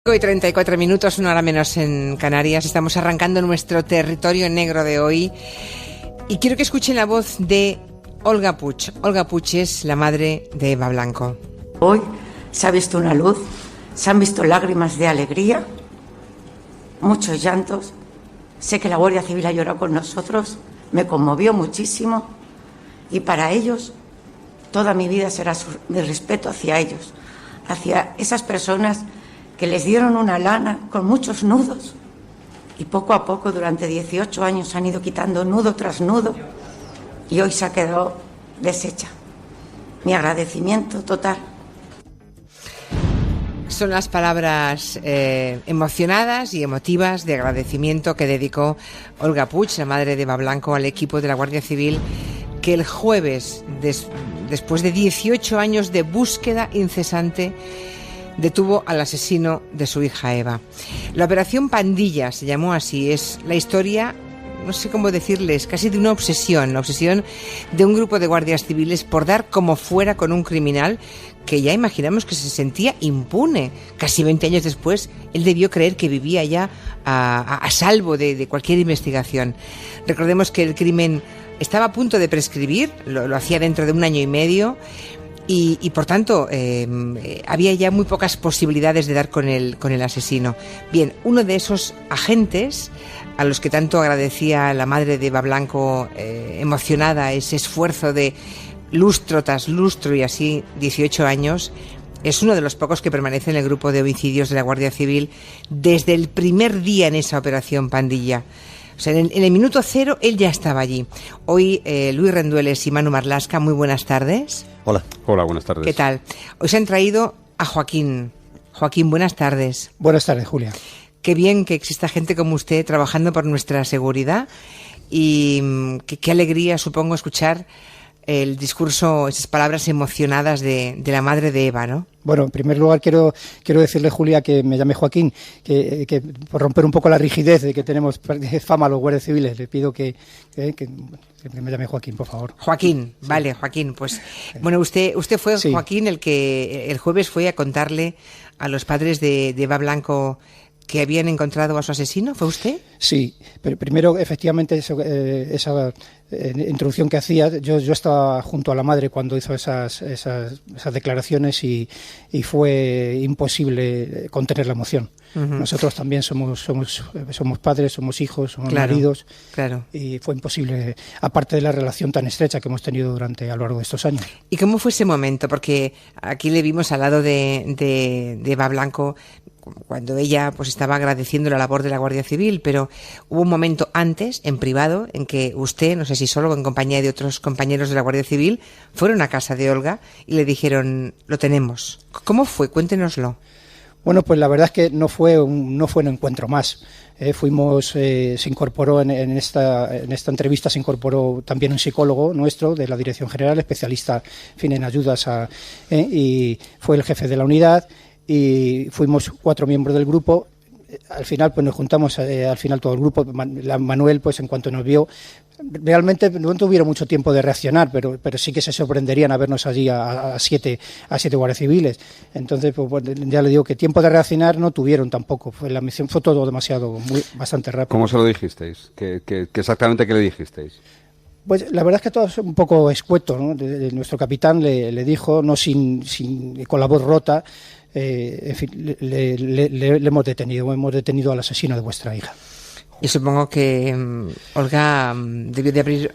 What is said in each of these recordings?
Y 34 minutos, una hora menos en Canarias. Estamos arrancando nuestro territorio negro de hoy. Y quiero que escuchen la voz de Olga Puig. Olga Puig es la madre de Eva Blanco. Hoy se ha visto una luz, se han visto lágrimas de alegría, muchos llantos. Sé que la Guardia Civil ha llorado con nosotros, me conmovió muchísimo. Y para ellos, toda mi vida será mi respeto hacia ellos, hacia esas personas que les dieron una lana con muchos nudos y poco a poco durante 18 años han ido quitando nudo tras nudo y hoy se ha quedado deshecha. Mi agradecimiento total. Son las palabras emocionadas y emotivas de agradecimiento que dedicó Olga Puig, la madre de Eva Blanco, al equipo de la Guardia Civil, que el jueves, después de 18 años de búsqueda incesante, detuvo al asesino de su hija Eva. La Operación Pandilla se llamó así. Es la historia, no sé cómo decirles, casi de una obsesión. La obsesión de un grupo de guardias civiles por dar como fuera con un criminal que ya imaginamos que se sentía impune. Casi 20 años después, él debió creer que vivía ya a salvo de cualquier investigación. Recordemos que el crimen estaba a punto de prescribir, lo hacía dentro de un año y medio. Y por tanto, había ya muy pocas posibilidades de dar con el asesino. Bien, uno de esos agentes, a los que tanto agradecía la madre de Eva Blanco, emocionada, ese esfuerzo de lustro tras lustro y así 18 años, es uno de los pocos que permanece en el grupo de homicidios de la Guardia Civil desde el primer día en esa Operación Pandilla. O sea, en el minuto cero él ya estaba allí. Hoy Luis Rendueles y Manu Marlasca, muy buenas tardes. Hola. Hola, buenas tardes. ¿Qué tal? Hoy se han traído a Joaquín. Joaquín, buenas tardes. Buenas tardes, Julia. Qué bien que exista gente como usted trabajando por nuestra seguridad y qué alegría, supongo, escuchar el discurso, esas palabras emocionadas de la madre de Eva, ¿no? Bueno, en primer lugar quiero decirle, Julia, que me llame Joaquín, que por romper un poco la rigidez de que tenemos fama los guardias civiles, le pido que me llame Joaquín, por favor. Joaquín, sí. Vale, Joaquín, pues bueno, usted fue, sí, Joaquín, el que el jueves fue a contarle a los padres de Eva Blanco que habían encontrado a su asesino. ¿Fue usted? Sí, pero primero, efectivamente, esa introducción que hacía, yo estaba junto a la madre cuando hizo esas declaraciones y fue imposible contener la emoción. Uh-huh. Nosotros también somos padres, somos hijos, somos maridos, claro. Y fue imposible, aparte de la relación tan estrecha que hemos tenido a lo largo de estos años. ¿Y cómo fue ese momento? Porque aquí le vimos al lado de Eva Blanco cuando ella pues estaba agradeciendo la labor de la Guardia Civil, pero hubo un momento antes, en privado, en que usted, no sé si solo o en compañía de otros compañeros de la Guardia Civil, fueron a casa de Olga y le dijeron, lo tenemos. ¿Cómo fue? Cuéntenoslo. Bueno, pues la verdad es que no fue un encuentro más. Se incorporó en esta entrevista, se incorporó también un psicólogo nuestro de la Dirección General, especialista en ayudas y fue el jefe de la unidad. Y fuimos 4 miembros del grupo. Al final pues nos juntamos, todo el grupo. Manuel, pues en cuanto nos vio, realmente no tuvieron mucho tiempo de reaccionar, pero sí que se sorprenderían a vernos allí a 7 guardias civiles. Entonces, pues ya le digo que tiempo de reaccionar no tuvieron tampoco. La misión fue todo bastante rápido. ¿Cómo se lo dijisteis? ¿Qué exactamente qué le dijisteis? Pues la verdad es que todo es un poco escueto, ¿no? Nuestro capitán le dijo, no con la voz rota, en fin, le hemos detenido al asesino de vuestra hija. Y supongo que Olga debió de abrir,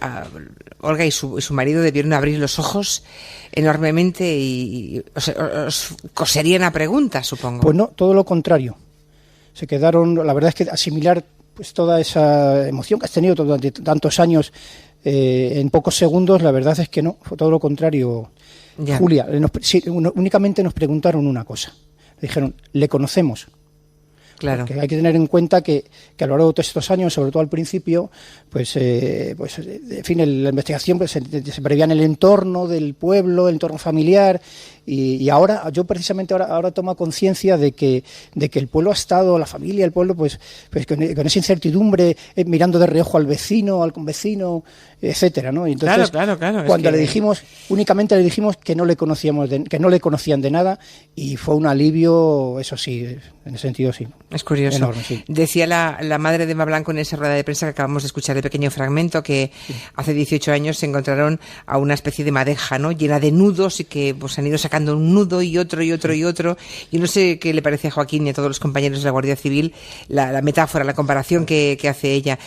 Olga y su marido debieron abrir los ojos enormemente y os coserían a preguntas, supongo. Pues no, todo lo contrario. Se quedaron, la verdad es que asimilar pues toda esa emoción que has tenido durante tantos años en pocos segundos, la verdad es que no, fue todo lo contrario. Ya. Julia, únicamente nos preguntaron una cosa. Le dijeron, ¿le conocemos? Claro. Porque hay que tener en cuenta que a lo largo de todos estos años, sobre todo al principio, en fin, la investigación pues, se prevía en el entorno del pueblo, el entorno familiar, y ahora, yo precisamente ahora tomo conciencia de que el pueblo ha estado, la familia, el pueblo, pues con esa incertidumbre, mirando de reojo al vecino, al convecino, etcétera, ¿no? Y entonces, claro. cuando únicamente le dijimos que no le conocían de nada, y fue un alivio, eso sí, en ese sentido sí. Es curioso. Enorme, sí. Decía la madre de Eva Blanco en esa rueda de prensa que acabamos de escuchar, el pequeño fragmento, que hace 18 años se encontraron a una especie de madeja, ¿no?, llena de nudos, y que pues han ido sacando un nudo y otro y otro y otro. Yo no sé qué le parece a Joaquín y a todos los compañeros de la Guardia Civil la metáfora, la comparación que hace ella.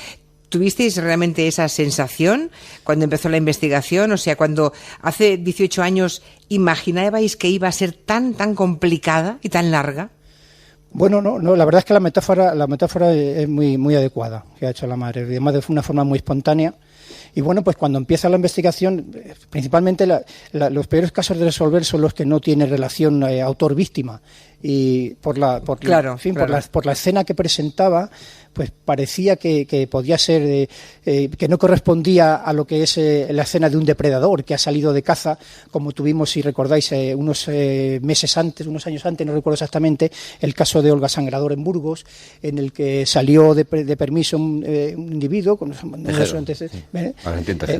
¿Tuvisteis realmente esa sensación cuando empezó la investigación? O sea, cuando hace 18 años, ¿imaginabais que iba a ser tan complicada y tan larga? Bueno, no, la verdad es que la metáfora es muy adecuada que ha hecho la madre, además de una forma muy espontánea. Y bueno, pues cuando empieza la investigación, principalmente los peores casos de resolver son los que no tienen relación autor-víctima. Y por la escena que presentaba, pues parecía que podía ser, que no correspondía a lo que es la escena de un depredador que ha salido de caza, como tuvimos, si recordáis, unos años antes, no recuerdo exactamente, el caso de Olga Sangrador en Burgos, en el que salió de permiso un individuo con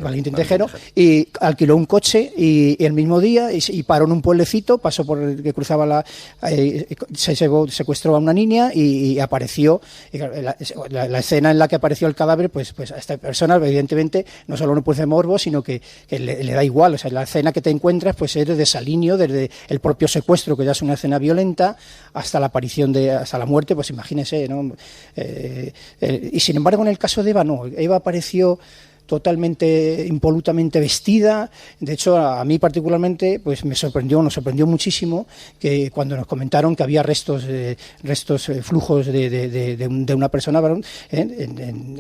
Valentín Tejero, y alquiló un coche y el mismo día y paró en un pueblecito, pasó por el que cruzaba se secuestró a una niña y apareció. Y la escena en la que apareció el cadáver, pues a esta persona evidentemente no solo no puede morbo, sino que le da igual. O sea, la escena que te encuentras pues es de desalineo, desde el propio secuestro, que ya es una escena violenta, hasta la aparición hasta la muerte, pues imagínese, ¿no? Y sin embargo, en el caso de Eva no. Eva apareció totalmente impolutamente vestida. De hecho, a mí particularmente pues nos sorprendió muchísimo que cuando nos comentaron que había flujos de una persona varón,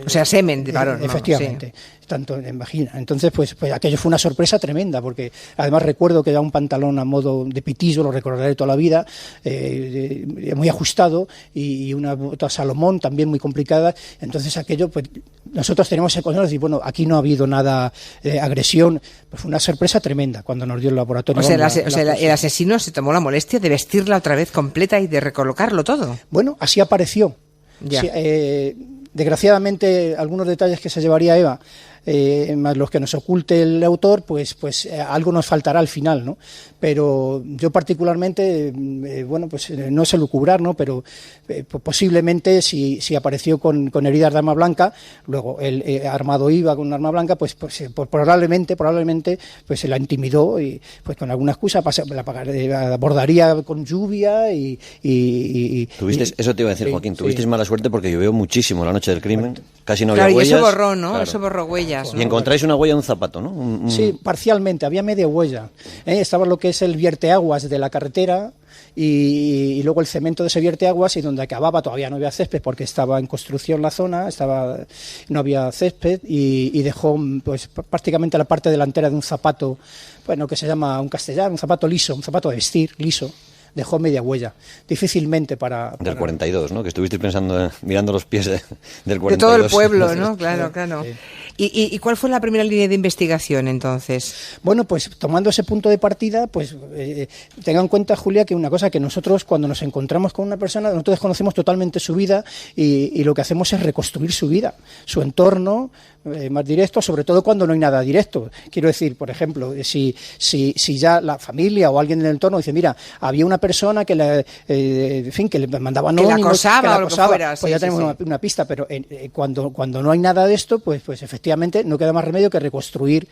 o sea, semen de varón, efectivamente, sí. Tanto en vagina. Entonces, pues aquello fue una sorpresa tremenda, porque además recuerdo que era un pantalón a modo de pitillo, lo recordaré toda la vida, muy ajustado, y una bota Salomón también muy complicada. Entonces aquello, pues nosotros tenemos ese concepto de decir, bueno, aquí no ha habido nada de agresión. Pues fue una sorpresa tremenda cuando nos dio el laboratorio. El asesino se tomó la molestia de vestirla otra vez completa y de recolocarlo todo. Bueno, así apareció. Ya. Sí, desgraciadamente, algunos detalles que se llevaría Eva, más los que nos oculte el autor, pues algo nos faltará al final, ¿no? Pero yo particularmente, no sé lucubrar, ¿no? Pero posiblemente si apareció con heridas de arma blanca, luego el armado iba con un arma blanca, pues probablemente pues se la intimidó y pues con alguna excusa la abordaría con lluvia y eso te iba a decir, Joaquín, tuvisteis mala suerte porque llovió muchísimo la noche del crimen, casi no había huellas. Y eso borró, ¿no? Claro. Eso borró huellas. Y encontráis una huella de un zapato, ¿no? Sí, parcialmente, había media huella. Estaba lo que es el vierteaguas de la carretera y luego el cemento de ese vierteaguas, y donde acababa todavía no había césped porque estaba en construcción la zona, no había césped, y dejó pues prácticamente la parte delantera de un zapato, que se llama un castellano, un zapato liso, un zapato de vestir liso. Dejó media huella, difícilmente para... Del 42, ¿no? Que estuvisteis pensando, mirando los pies del 42. De todo el pueblo, ¿no? Claro. Sí. ¿Y cuál fue la primera línea de investigación, entonces? Bueno, pues tomando ese punto de partida, pues tenga en cuenta, Julia, que una cosa que nosotros cuando nos encontramos con una persona, nosotros desconocemos totalmente su vida y lo que hacemos es reconstruir su vida, su entorno más directo, sobre todo cuando no hay nada directo. Quiero decir, por ejemplo, si ya la familia o alguien en el entorno dice, mira, había una persona que le mandaba anónimos, que la acosaba o lo que fuera, pues ya tenemos una pista, pero cuando no hay nada de esto, pues efectivamente no queda más remedio que reconstruir.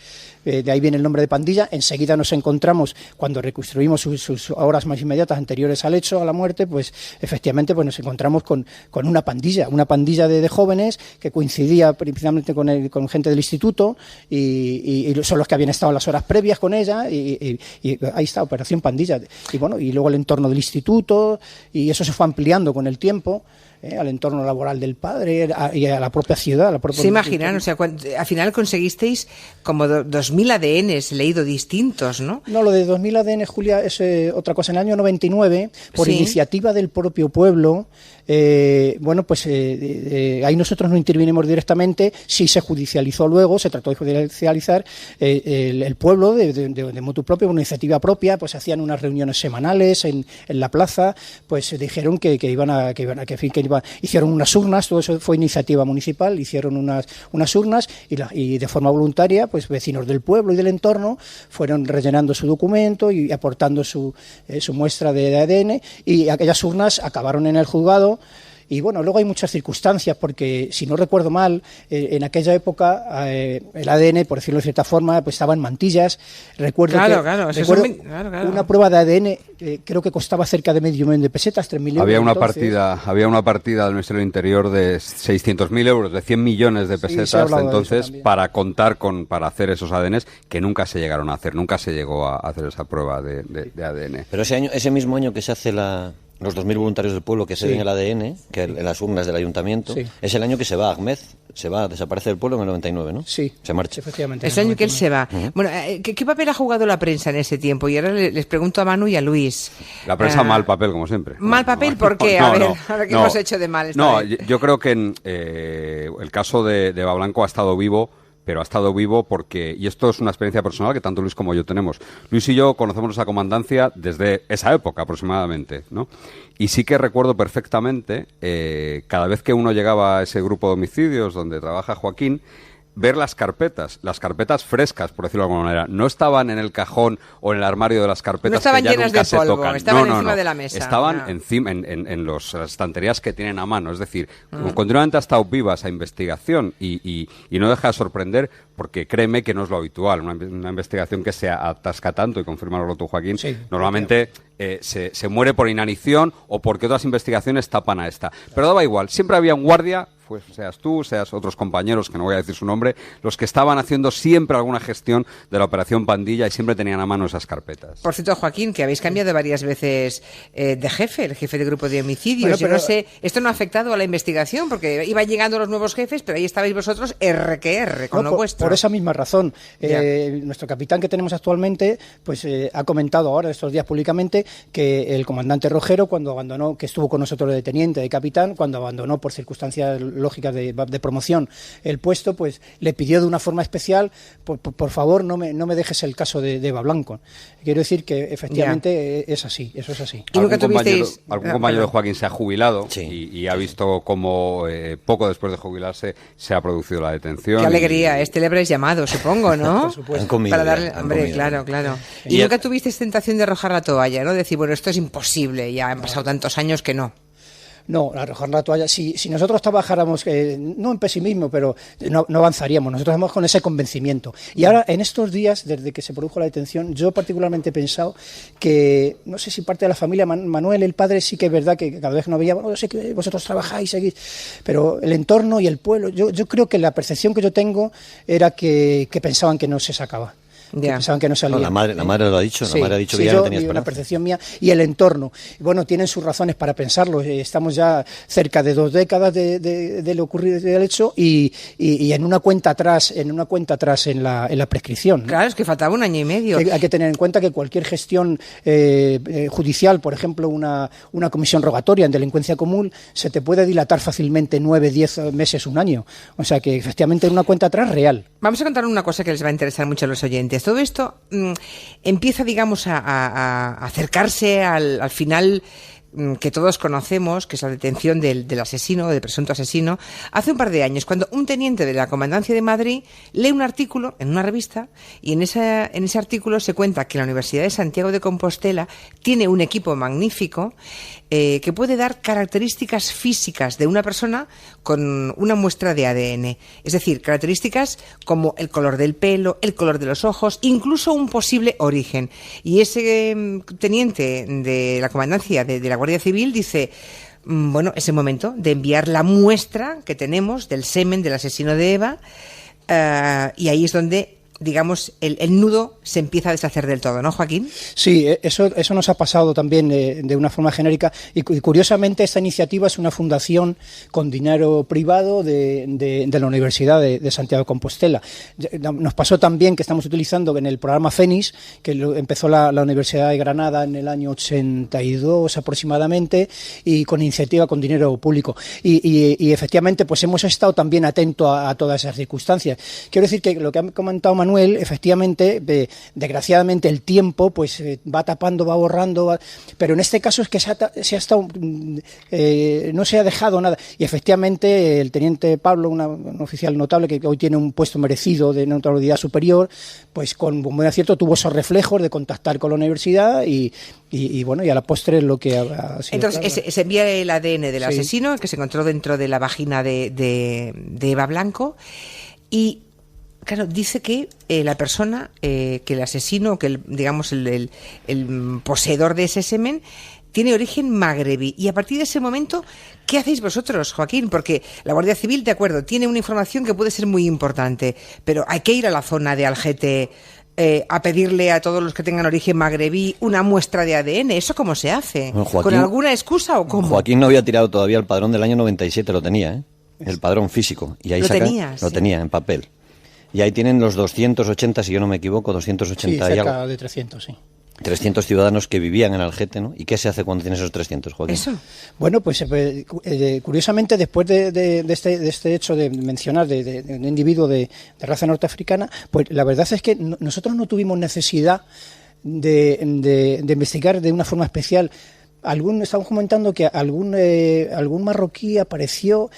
De ahí viene el nombre de pandilla. Enseguida nos encontramos, cuando reconstruimos sus horas más inmediatas anteriores al hecho, a la muerte, pues efectivamente pues nos encontramos con una pandilla de jóvenes que coincidía principalmente con gente del instituto y son los que habían estado las horas previas con ella y ahí está, Operación Pandilla. Y luego el entorno del instituto, y eso se fue ampliando con el tiempo. al entorno laboral del padre y a la propia ciudad. Se imaginan, o sea, al final conseguisteis como 2.000 ADNs leído distintos, ¿no? No, lo de 2.000 ADN, Julia, es otra cosa. En el año 99, por iniciativa del propio pueblo, ahí nosotros no intervinimos directamente, sí se judicializó luego, se trató de judicializar el pueblo de motu propio, una iniciativa propia, pues hacían unas reuniones semanales en la plaza, pues dijeron que hicieron unas urnas, todo eso fue iniciativa municipal, hicieron unas urnas y de forma voluntaria, pues vecinos del pueblo y del entorno fueron rellenando su documento y aportando su muestra de ADN, y aquellas urnas acabaron en el juzgado. Y bueno, luego hay muchas circunstancias, porque si no recuerdo mal, en aquella época el ADN, por decirlo de cierta forma, pues estaba en mantillas. Recuerdo una prueba de ADN, creo que costaba cerca de €500,000, 3.000 euros. Había una partida del Ministerio del Interior de 600.000 euros, de 100 millones de pesetas entonces, para para hacer esos ADNs que nunca se llegaron a hacer, nunca se llegó a hacer esa prueba de ADN. Pero ese mismo año que se hace los 2.000 voluntarios del pueblo que ceden el ADN, que en las urnas del ayuntamiento, es el año que se va Ahmed, desaparece del pueblo en el 99, ¿no? Sí, se marcha. Efectivamente. Es el año que él se va. Bueno, ¿qué papel ha jugado la prensa en ese tiempo? Y ahora les pregunto a Manu y a Luis. La prensa mal papel, como siempre. ¿Mal papel? ¿Por qué? A ver, ¿qué hemos hecho de mal esta vez? Yo creo que el caso de Eva Blanco ha estado vivo, pero ha estado vivo porque, y esto es una experiencia personal que tanto Luis como yo tenemos. Luis y yo conocemos esa comandancia desde esa época aproximadamente, ¿no? Y sí que recuerdo perfectamente, cada vez que uno llegaba a ese grupo de homicidios donde trabaja Joaquín, ver las carpetas frescas, por decirlo de alguna manera. No estaban en el cajón o en el armario de las carpetas, no estaban que ya llenas nunca de se polvo, tocan. estaban encima de la mesa. Estaban encima en las estanterías que tienen a mano. Es decir, continuamente ha estado viva esa investigación y no deja de sorprender, porque créeme que no es lo habitual. Una investigación que se atasca tanto, y confírmalo tú, Joaquín, normalmente se muere por inanición o porque otras investigaciones tapan a esta. Pero daba igual, siempre había un guardia, pues seas tú, seas otros compañeros, que no voy a decir su nombre, los que estaban haciendo siempre alguna gestión de la operación Pandilla y siempre tenían a mano esas carpetas. Por cierto, Joaquín, que habéis cambiado varias veces de jefe, el jefe de grupo de homicidios. Bueno, pero yo no sé, esto no ha afectado a la investigación, porque iban llegando los nuevos jefes, pero ahí estabais vosotros R con lo vuestro. Por esa misma razón. Nuestro capitán que tenemos actualmente, pues ha comentado ahora estos días públicamente que el comandante Rojero, cuando abandonó, que estuvo con nosotros de teniente, de capitán, cuando abandonó por circunstancias lógicas de promoción el puesto, pues le pidió de una forma especial, por favor, no me dejes el caso de Eva Blanco. Quiero decir que efectivamente es así, eso es así. ¿Algún compañero de Joaquín se ha jubilado y ha visto cómo poco después de jubilarse se ha producido la detención? Qué alegría, le habréis llamado, supongo, ¿no? Por supuesto. Para darle, hombre, claro. Y nunca tuvisteis tentación de arrojar la toalla, ¿no? Decir, bueno, esto es imposible, ya han pasado tantos años que no. No, arrojar la toalla. Si nosotros trabajáramos, no en pesimismo, pero no avanzaríamos. Nosotros vamos con ese convencimiento. Y ahora, en estos días, desde que se produjo la detención, yo particularmente he pensado que, no sé si parte de la familia, Manuel, el padre, sí que es verdad que cada vez no veía, bueno, yo sé que vosotros trabajáis, seguís, pero el entorno y el pueblo, yo creo que la percepción que yo tengo era que pensaban que no se sacaba. Que pensaban que no salía. No, la madre lo ha dicho, la madre ha dicho que ya no tenía esperanza. Una percepción mía y el entorno. Bueno, tienen sus razones para pensarlo. Estamos ya cerca de 2 décadas de lo ocurrido del hecho y en una cuenta atrás en la prescripción, ¿no? Claro, es que faltaba 1 año y medio. Hay que tener en cuenta que cualquier gestión judicial, por ejemplo, una comisión rogatoria en delincuencia común, se te puede dilatar fácilmente 9, 10 meses, 1 año. O sea que efectivamente en una cuenta atrás real. Vamos a contar una cosa que les va a interesar mucho a los oyentes. Todo esto empieza, digamos, a acercarse al final que todos conocemos, que es la detención del asesino, del presunto asesino, hace un par de años, cuando un teniente de la Comandancia de Madrid lee un artículo en una revista y en ese artículo se cuenta que la Universidad de Santiago de Compostela tiene un equipo magnífico que puede dar características físicas de una persona con una muestra de ADN. Es decir, características como el color del pelo, el color de los ojos, incluso un posible origen. Y ese teniente de la Comandancia de la Guardia Civil dice, bueno, es el momento de enviar la muestra que tenemos del semen del asesino de Eva, y ahí es donde digamos, el nudo se empieza a deshacer del todo, ¿no, Joaquín? Sí, eso nos ha pasado también de una forma genérica y curiosamente esta iniciativa es una fundación con dinero privado de la Universidad de Santiago de Compostela. Nos pasó también que estamos utilizando en el programa FENIS, que empezó la Universidad de Granada en el año 82 aproximadamente, y con iniciativa con dinero público. Y efectivamente pues hemos estado también atentos a todas esas circunstancias. Quiero decir que lo que ha comentado Manuel, efectivamente, desgraciadamente el tiempo pues va tapando, va borrando, pero en este caso es que se ha estado, no se ha dejado nada. Y efectivamente el teniente Pablo, un oficial notable que hoy tiene un puesto merecido de notoriedad superior, pues con buen acierto tuvo esos reflejos de contactar con la universidad y bueno, y a la postre es lo que ha sido. Entonces, claro. se envía el ADN del Sí. asesino, que se encontró dentro de la vagina de Eva Blanco, y claro, dice que la persona, que el asesino, que digamos el poseedor de ese semen, tiene origen magrebí. Y a partir de ese momento, ¿qué hacéis vosotros, Joaquín? Porque la Guardia Civil, de acuerdo, tiene una información que puede ser muy importante, pero hay que ir a la zona de Algete a pedirle a todos los que tengan origen magrebí una muestra de ADN. ¿Eso cómo se hace? Bueno, Joaquín, ¿Con alguna excusa o cómo? Joaquín no había tirado todavía el padrón del año 97, lo tenía, ¿eh? El padrón físico. Y ahí ¿Lo saca, tenías? lo Sí. tenía en papel. Y ahí tienen los 280, si yo no me equivoco, 280 Sí, y algo. cerca de 300, sí. 300 ciudadanos que vivían en Algete, ¿no? ¿Y qué se hace cuando tienes esos 300, Joaquín? Eso. Bueno, pues curiosamente después de este hecho de mencionar de un individuo de raza norteafricana, pues la verdad es que nosotros no tuvimos necesidad de investigar de una forma especial. Estamos comentando que algún marroquí apareció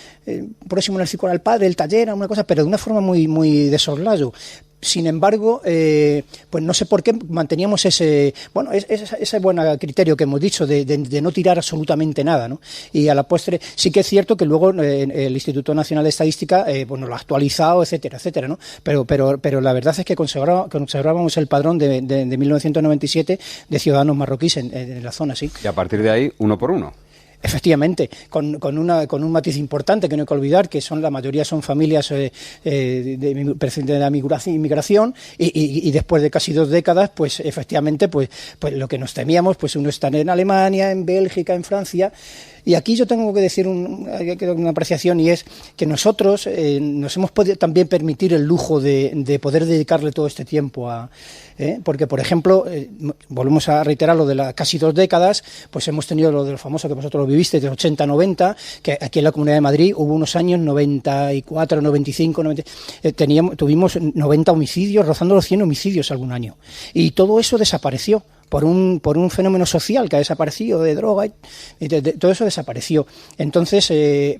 próximo en el Círculo al Padre, el taller, una cosa, pero de una forma muy de soslayo. Sin embargo, pues no sé por qué manteníamos ese buen criterio que hemos dicho de no tirar absolutamente nada, ¿no? Y a la postre sí que es cierto que luego el Instituto Nacional de Estadística lo ha actualizado, etcétera, ¿no? Pero la verdad es que conservábamos el padrón de 1997 de ciudadanos marroquíes en la zona, sí. Y a partir de ahí, uno por uno. Efectivamente, con un matiz importante que no hay que olvidar, que la mayoría son familias de la inmigración y después de casi 2 décadas, pues efectivamente, pues lo que nos temíamos, pues uno está en Alemania, en Bélgica, en Francia. Y aquí yo tengo que decir una apreciación, y es que nosotros nos hemos podido también permitir el lujo de poder dedicarle todo este tiempo porque, por ejemplo, volvemos a reiterar lo de las casi 2 décadas, pues hemos tenido lo de lo famoso que vosotros lo vivisteis, de 80-90, que aquí en la Comunidad de Madrid hubo unos años 94, 95, 90, tuvimos 90 homicidios, rozando los 100 homicidios algún año. Y todo eso desapareció por un fenómeno social que ha desaparecido, de droga, y todo eso desapareció. Entonces,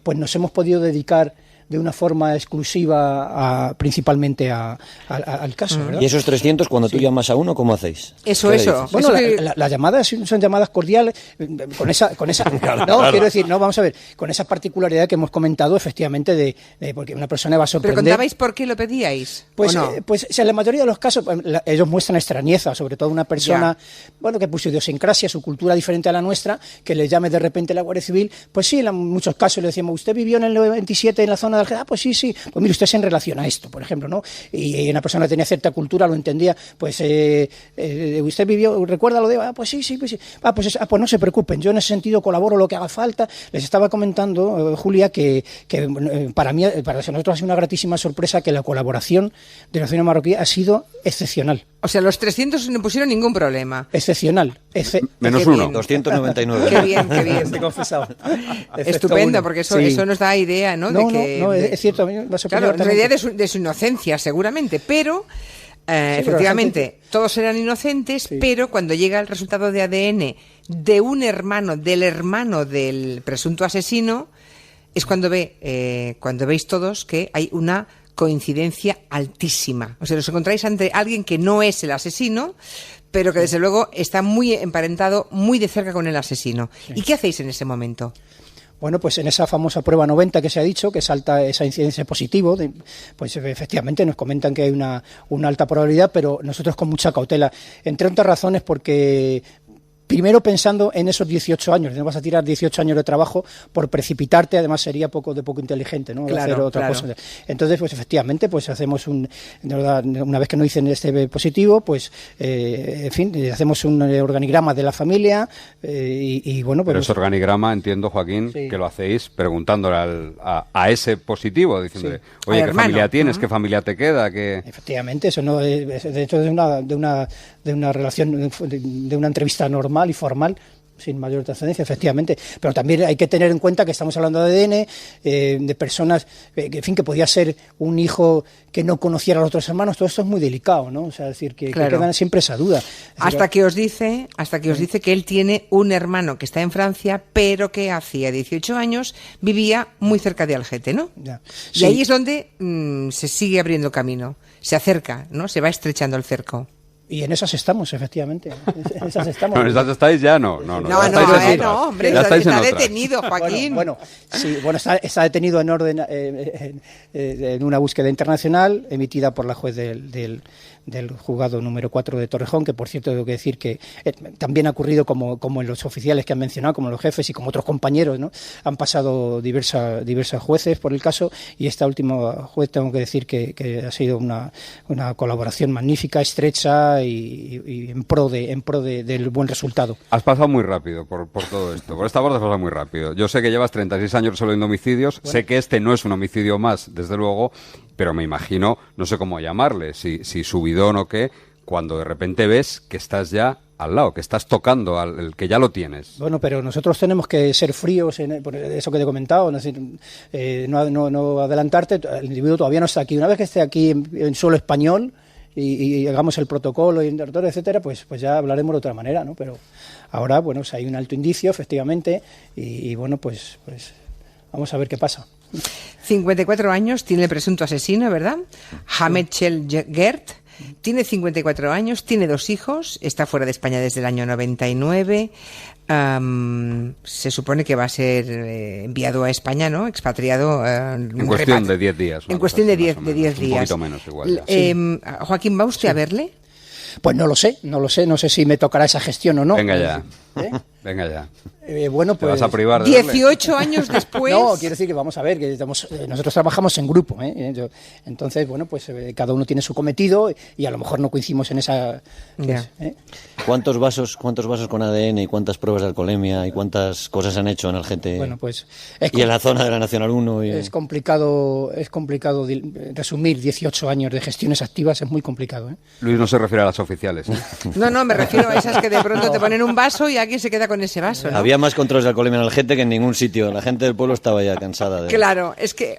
pues nos hemos podido dedicar de una forma exclusiva principalmente al caso, ¿verdad? Y esos 300, cuando tú llamas a uno, ¿cómo hacéis? Eso. Bueno, las llamadas son llamadas cordiales, con esa no, quiero decir, no, vamos a ver, con esa particularidad que hemos comentado, efectivamente, porque una persona va a sorprender. ¿Pero contabais por qué lo pedíais? Pues, ¿o no? En la mayoría de los casos, ellos muestran extrañeza, sobre todo una persona, que puso idiosincrasia, su cultura diferente a la nuestra, que le llame de repente la Guardia Civil. Pues sí, en muchos casos le decíamos, ¿usted vivió en el 97 en la zona de Algete? Ah, pues sí. Pues mire, usted es en relación a esto, por ejemplo, ¿no? Y una persona que tenía cierta cultura, lo entendía, pues usted vivió, ¿recuerda lo de? Ah, pues sí. Pues no se preocupen, yo en ese sentido colaboro lo que haga falta. Les estaba comentando, Julia, que para nosotros ha sido una gratísima sorpresa que la colaboración de la Nación Marroquí ha sido excepcional. O sea, los 300 no pusieron ningún problema. Excepcional. Menos Qué uno. bien. 299. Qué bien. Te confesaba. Estupendo, porque eso nos da idea, ¿no? No, de que, no, es cierto. A mí me ha sorprendido claro, la idea de su inocencia, seguramente, pero efectivamente, todos eran inocentes, Sí. pero cuando llega el resultado de ADN de un hermano del presunto asesino, es cuando veis todos que hay una coincidencia altísima. O sea, os encontráis ante alguien que no es el asesino, pero que desde luego está muy emparentado, muy de cerca con el asesino. Sí. ¿Y qué hacéis en ese momento? Bueno, pues en esa famosa prueba 90 que se ha dicho, que salta esa incidencia positivo, pues efectivamente nos comentan que hay una alta probabilidad, pero nosotros con mucha cautela, entre otras razones porque primero pensando en esos 18 años, no vas a tirar 18 años de trabajo por precipitarte, además sería de poco inteligente, ¿no? Claro, hacer otra claro. cosa. Entonces, pues efectivamente, pues hacemos una vez que nos dicen este positivo, pues en fin, hacemos un organigrama de la familia y bueno, pues... Pero ese organigrama, entiendo, Joaquín, Sí. que lo hacéis preguntándole a ese positivo, diciéndole, Sí. oye, Al ¿qué hermano. familia tienes? ¿Qué familia te queda? ¿Qué... Efectivamente, eso no es, de hecho, de una relación, de una entrevista normal y formal, sin mayor trascendencia, efectivamente. Pero también hay que tener en cuenta que estamos hablando de ADN, de personas, en fin, que podía ser un hijo que no conociera a los otros hermanos. Todo esto es muy delicado, ¿no? O sea, es decir, que quedan siempre esa duda. Hasta que os dice que él tiene un hermano que está en Francia, pero que hacía 18 años vivía muy cerca de Algete, ¿no? Ya. Y Sí. ahí es donde se sigue abriendo camino, se acerca, ¿no? Se va estrechando el cerco. Y en esas estamos, efectivamente. En esas estamos. No, ¿en estas estáis ya? No, No, ya estáis en otras. no, hombre, Ya estáis en está otras. detenido, Joaquín. Bueno, sí, está detenido en orden en una búsqueda internacional emitida por la juez del juzgado número 4 de Torrejón, que por cierto tengo que decir que también ha ocurrido como en los oficiales que han mencionado, como los jefes y como otros compañeros, ¿no? Han pasado diversas jueces por el caso, y esta última juez tengo que decir que ha sido una colaboración magnífica, estrecha y en pro del buen resultado. Has pasado muy rápido por todo esto. Por esta parte has pasado muy rápido. Yo sé que llevas 36 años resolviendo homicidios. Sé que este no es un homicidio más, desde luego, pero me imagino, no sé cómo llamarle, si subidón o qué, cuando de repente ves que estás ya al lado, que estás tocando al que ya lo tienes. Bueno, pero nosotros tenemos que ser fríos por eso que te he comentado, es decir, no adelantarte. El individuo todavía no está aquí. Una vez que esté aquí en suelo español y hagamos el protocolo, etcétera, pues ya hablaremos de otra manera, ¿no? Pero ahora, bueno, hay un alto indicio, efectivamente, y bueno, pues vamos a ver qué pasa. 54 años tiene el presunto asesino, ¿verdad? Hamed Gert. Tiene 54 años, tiene 2 hijos, está fuera de España desde el año 99. Se supone que va a ser enviado a España, ¿no? Expatriado. En cuestión de 10 días. En cuestión de 10 días. Un poquito menos igual. Ya. Joaquín, ¿va usted a verle? Pues no lo sé, no sé si me tocará esa gestión o no. Venga ya. ¿Eh? Venga ya. Bueno, ¿Te pues vas a privar de verle? 18 años después. No, quiero decir que vamos a ver, que nosotros trabajamos en grupo, entonces, bueno, pues cada uno tiene su cometido y a lo mejor no coincidimos en esa... Ya. ¿Cuántos vasos con ADN y cuántas pruebas de alcoholemia y cuántas cosas han hecho en el gente Bueno, pues y en la zona de la Nacional 1? es complicado resumir 18 años de gestiones activas, es muy complicado. Luis no se refiere a las oficiales. No, me refiero a esas que de pronto te ponen un vaso y alguien se queda con ese vaso, ¿no? Había más controles de alcoholemia en el gente que en ningún sitio. La gente del pueblo estaba ya cansada de... Claro, es que,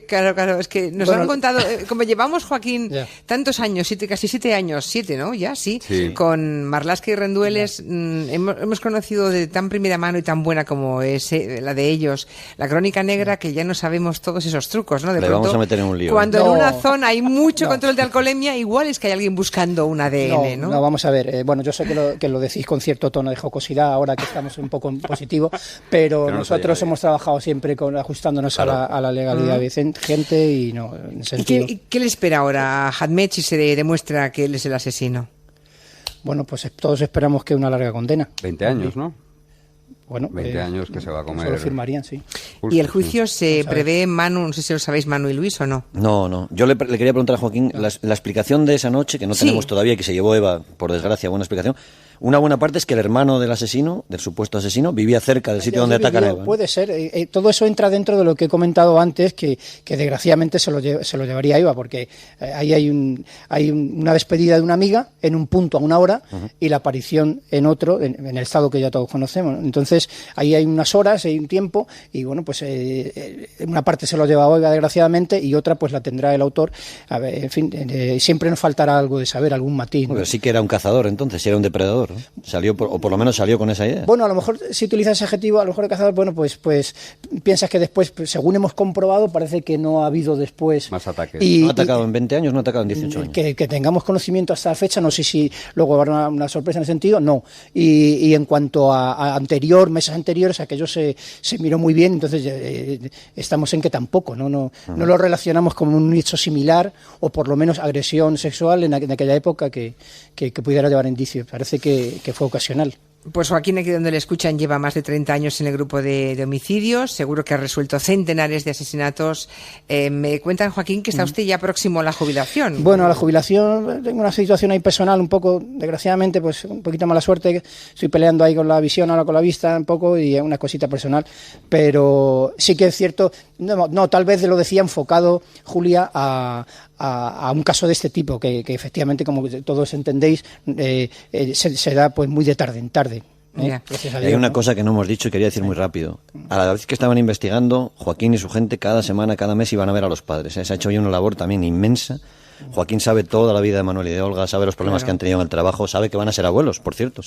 claro, es que nos han contado, como llevamos, Joaquín, tantos años, casi 7 años, 7, ¿no? Ya, sí. Con Marlaska y Rendueles, hemos conocido de tan primera mano y tan buena como es la de ellos, la crónica negra, que ya no sabemos todos esos trucos, ¿no? De Le pronto, vamos a meter en un lío. cuando en una zona hay mucho control de alcoholemia, igual es que hay alguien buscando un ADN, ¿no? No, vamos a ver, bueno, yo sé que lo decís con cierto tono de jocosidad ahora que estamos un poco en positivo, pero nosotros hemos trabajado siempre ajustándonos a la legalidad vigente y no en ese sentido. ¿Y qué le espera ahora a Hamed si se demuestra que él es el asesino? Bueno, pues todos esperamos que una larga condena. 20 años, ¿no? Bueno, 20 años que se va a comer. Solo firmarían, sí. ¿Y el juicio se prevé, Manu, no sé si lo sabéis, Manu y Luis, o no? No. Yo le quería preguntar a Joaquín la explicación de esa noche, que no tenemos todavía, que se llevó Eva, por desgracia, buena explicación. Una buena parte es que el hermano del asesino, del supuesto asesino, vivía cerca del sitio donde atacan a Eva, ¿no? Puede ser. Todo eso entra dentro de lo que he comentado antes, que desgraciadamente se lo llevaría Eva, porque ahí hay una despedida de una amiga en un punto a una hora y la aparición en otro, en el estado que ya todos conocemos. Entonces, ahí hay unas horas, hay un tiempo, y bueno, pues una parte se lo lleva Eva, desgraciadamente, y otra pues la tendrá el autor. A ver, en fin, siempre nos faltará algo de saber, algún matiz, ¿no? Pero sí que era un cazador, entonces, era un depredador, ¿no? O por lo menos salió con esa idea. Bueno, a lo mejor si utilizas ese adjetivo, a lo mejor el cazador, bueno, pues piensas que después, según hemos comprobado, parece que no ha habido después más ataques. ¿No ha atacado en 20 años? ¿No ha atacado en 18 años? Que tengamos conocimiento hasta la fecha, no sé si luego habrá una sorpresa en ese sentido, no. Y en cuanto a meses anteriores, aquello se miró muy bien, entonces estamos en que tampoco, no lo relacionamos con un hecho similar, o por lo menos agresión sexual en aquella época que pudiera llevar indicios. Parece que fue ocasional. Pues Joaquín, aquí donde le escuchan, lleva más de 30 años en el grupo de homicidios. Seguro que ha resuelto centenares de asesinatos. Me cuentan, Joaquín, que está usted ya próximo a la jubilación. Bueno, a la jubilación tengo una situación ahí personal un poco, desgraciadamente, pues un poquito mala suerte. Estoy peleando ahí con la visión, ahora con la vista un poco, y es una cosita personal. Pero sí que es cierto, no, tal vez lo decía enfocado, Julia, a un caso de este tipo, que efectivamente, como todos entendéis, se da pues muy de tarde en tarde. Dios, hay una cosa que no hemos dicho y quería decir muy rápido. A la vez que estaban investigando, Joaquín y su gente cada semana, cada mes iban a ver a los padres. Se ha hecho hoy una labor también inmensa. Joaquín sabe toda la vida de Manuel y de Olga, sabe los problemas que han tenido en el trabajo, sabe que van a ser abuelos, por cierto.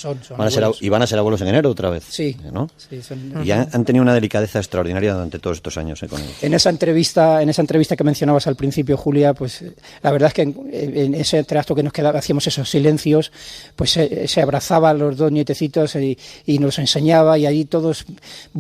Y van a ser abuelos en enero otra vez. Sí. ¿No? Sí, y han tenido una delicadeza extraordinaria durante todos estos años con ellos. En esa entrevista que mencionabas al principio, Julia, pues la verdad es que en ese tracto que nos quedaba, hacíamos esos silencios, pues se abrazaban los dos nietecitos y nos enseñaba, y ahí todos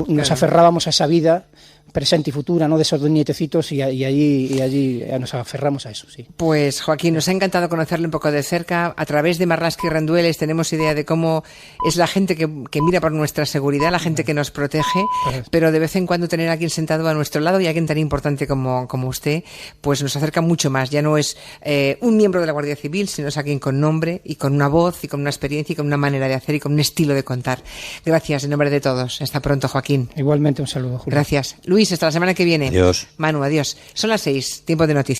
nos aferrábamos a esa vida presente y futura, ¿no?, de esos dos nietecitos, y allí nos aferramos a eso, sí. Pues Joaquín, nos ha encantado conocerle un poco de cerca. A través de Marlaska y Rendueles tenemos idea de cómo es la gente que mira por nuestra seguridad, la gente que nos protege, pero de vez en cuando tener a alguien sentado a nuestro lado y alguien tan importante como usted, pues nos acerca mucho más. Ya no es un miembro de la Guardia Civil, sino es alguien con nombre y con una voz y con una experiencia y con una manera de hacer y con un estilo de contar. Gracias en nombre de todos. Hasta pronto, Joaquín. Igualmente, un saludo, Julia. Gracias. Luis, hasta la semana que viene. Adiós. Manu, adiós. Son las 6, tiempo de noticias.